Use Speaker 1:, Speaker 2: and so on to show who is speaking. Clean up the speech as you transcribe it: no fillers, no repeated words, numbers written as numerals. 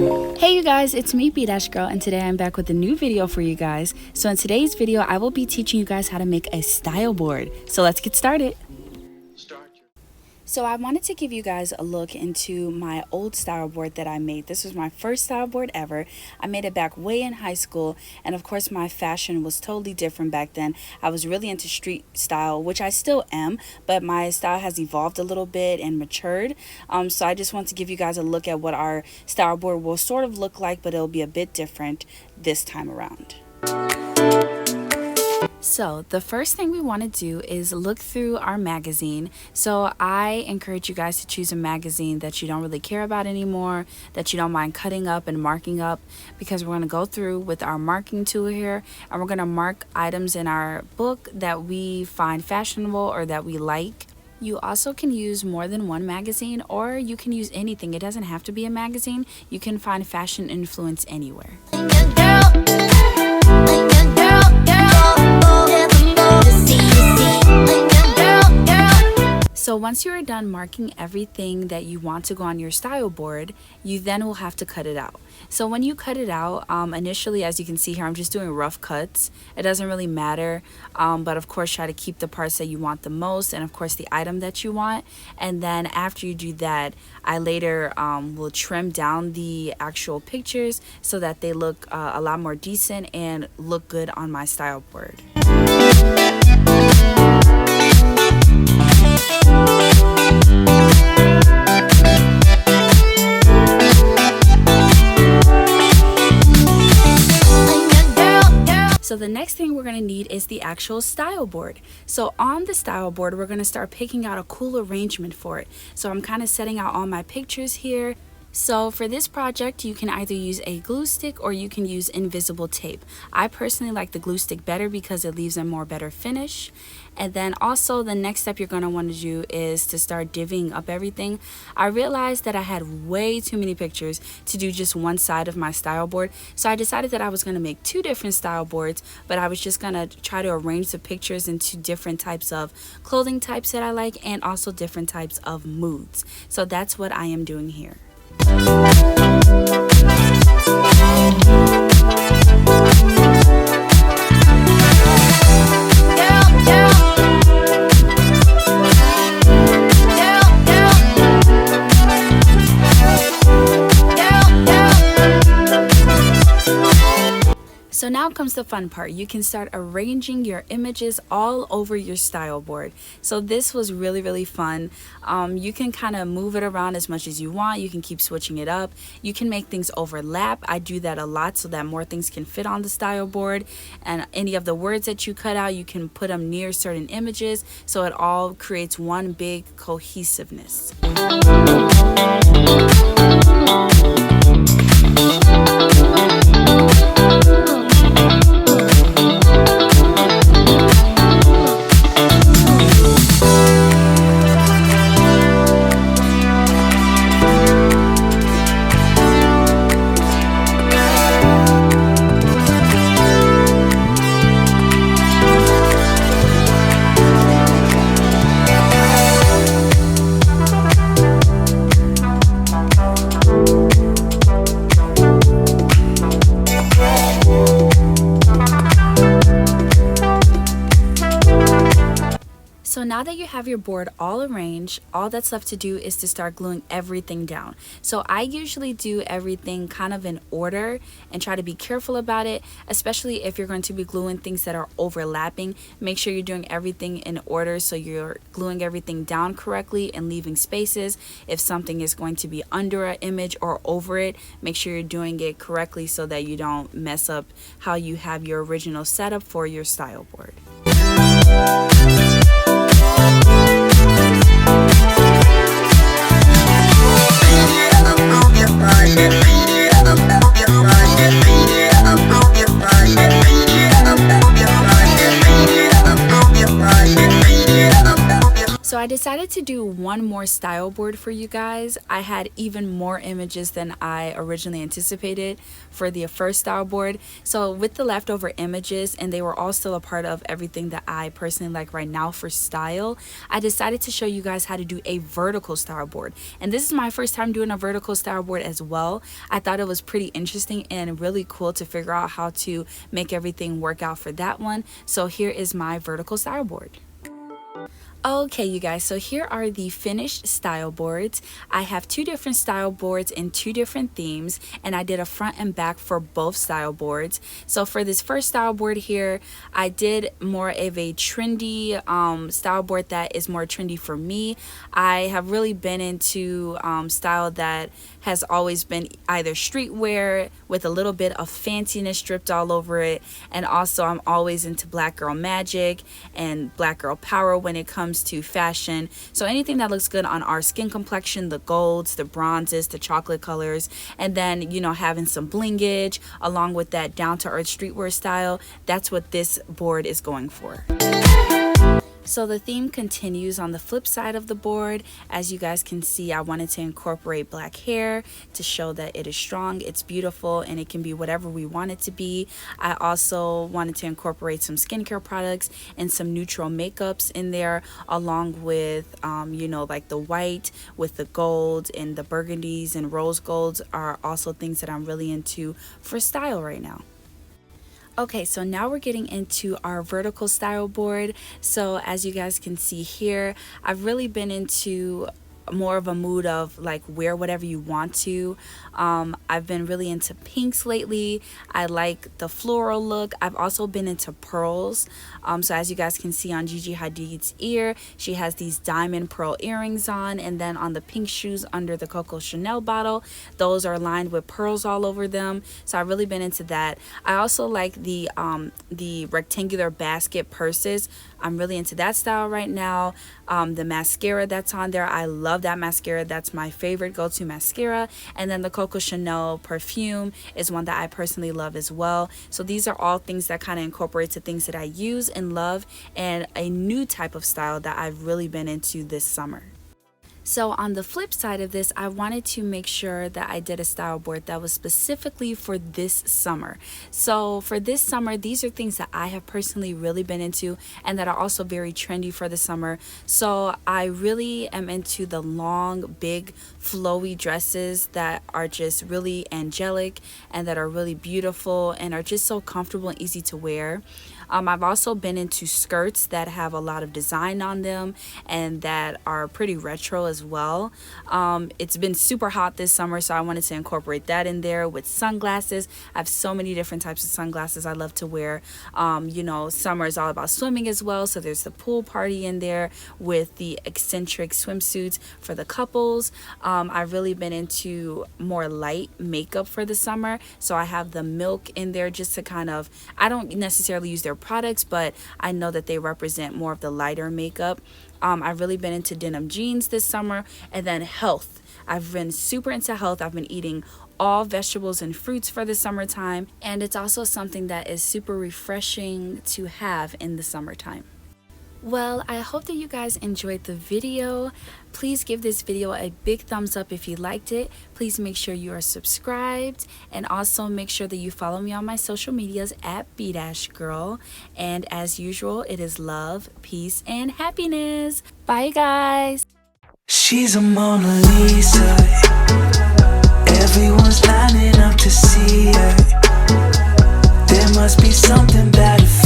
Speaker 1: Hey you guys, it's me Bdash girl, and today I'm back with a new video for you guys. So in today's video I will be teaching you guys how to make a style board. So let's get started. So I wanted to give you guys a look into my old style board that I made. This was my first style board ever. I made it back way in high school, and of course my fashion was totally different back then. I was really into street style, which I still am, but my style has evolved a little bit and matured. So I just want to give you guys a look at what our style board will sort of look like, but it'll be a bit different this time around. So the first thing we want to do is look through our magazine. So I encourage you guys to choose a magazine that you don't really care about anymore, that you don't mind cutting up and marking up, because we're going to go through with our marking tool here and we're going to mark items in our book that we find fashionable or that we like. You also can use more than one magazine, or you can use anything. It doesn't have to be a magazine. You can find fashion influence anywhere. So once you are done marking everything that you want to go on your style board, you then will have to cut it out. So when you cut it out, initially, as you can see here, I'm just doing rough cuts. It doesn't really matter, but of course try to keep the parts that you want the most, and of course the item that you want. And then after you do that, I later will trim down the actual pictures so that they look a lot more decent and look good on my style board. So the next thing we're going to need is the actual style board. So on the style board, we're going to start picking out a cool arrangement for it. So I'm kind of setting out all my pictures here. So for this project, you can either use a glue stick or you can use invisible tape. I personally like the glue stick better because it leaves a more better finish. And then also the next step you're going to want to do is to start divvying up everything. I realized that I had way too many pictures to do just one side of my style board. So I decided that I was going to make two different style boards, but I was just going to try to arrange the pictures into different types of clothing types that I like, and also different types of moods. So that's what I am doing here. So now comes the fun part. You can start arranging your images all over your style board. So this was really fun. You can kind of move it around as much as you want. You can keep switching it up. You can make things overlap. I do that a lot so that more things can fit on the style board. And any of the words that you cut out, you can put them near certain images, so it all creates one big cohesiveness. So now that you have your board all arranged, all that's left to do is to start gluing everything down. So I usually do everything kind of in order and try to be careful about it, especially if you're going to be gluing things that are overlapping. Make sure you're doing everything in order so you're gluing everything down correctly and leaving spaces. If something is going to be under an image or over it, make sure you're doing it correctly so that you don't mess up how you have your original setup for your style board. So I decided decided to do one more style board for you guys. I had even more images than I originally anticipated for the first style board. So with the leftover images, and they were all still a part of everything that I personally like right now for style, I decided to show you guys how to do a vertical style board. And this is my first time doing a vertical style board as well. I thought it was pretty interesting and really cool to figure out how to make everything work out for that one. So here is my vertical style board. Okay, you guys, so here are the finished style boards. I have two different style boards in two different themes, and I did a front and back for both style boards. So for this first style board here, I did more of a trendy style board that is more trendy for me. I have really been into style that has always been either streetwear with a little bit of fanciness dripped all over it, and also I'm always into black girl magic and black girl power when it comes to fashion. So anything that looks good on our skin complexion, the golds, the bronzes, the chocolate colors, and then, you know, having some blingage along with that down to earth streetwear style, that's what this board is going for. So the theme continues on the flip side of the board. As you guys can see, I wanted to incorporate black hair to show that it is strong, it's beautiful, and it can be whatever we want it to be. I also wanted to incorporate some skincare products and some neutral makeups in there, along with, you know, like the white with the gold, and the burgundies and rose golds are also things that I'm really into for style right now. Okay, so now we're getting into our vertical style board. So as you guys can see here, I've really been into more of a mood of like wear whatever you want to. I've been really into pinks lately. I like the floral look. I've also been into pearls. So as you guys can see on Gigi Hadid's ear, she has these diamond pearl earrings on, and then on the pink shoes under the Coco Chanel bottle, those are lined with pearls all over them. So I've really been into that. I also like the rectangular basket purses. I'm really into that style right now. The mascara that's on there, I love that mascara. That's my favorite go-to mascara. And then the Coco Chanel perfume is one that I personally love as well. So these are all things that kind of incorporate to things that I use and love, and a new type of style that I've really been into this summer. So on the flip side of this, I wanted to make sure that I did a style board that was specifically for this summer. So for this summer, these are things that I have personally really been into and that are also very trendy for the summer. So I really am into the long, big, flowy dresses that are just really angelic and that are really beautiful and are just so comfortable and easy to wear. I've also been into skirts that have a lot of design on them and that are pretty retro as well. It's been super hot this summer, so I wanted to incorporate that in there with sunglasses. I have so many different types of sunglasses I love to wear. You know, summer is all about swimming as well, so there's the pool party in there with the eccentric swimsuits for the couples. I've really been into more light makeup for the summer, so I have the Milk in there just to kind of, I don't necessarily use their products, but I know that they represent more of the lighter makeup. I've really been into denim jeans this summer, and then health. I've been super into health. I've been eating all vegetables and fruits for the summertime, and it's also something that is super refreshing to have in the summertime. Well, I hope that you guys enjoyed the video. Please give this video a big thumbs up if you liked it. Please make sure you are subscribed, and also make sure that you follow me on my social medias at Bdash Girl. And as usual, it is love, peace, and happiness. Bye, guys.
Speaker 2: She's a Mona Lisa. Everyone's lining up to see her. There must be something about her.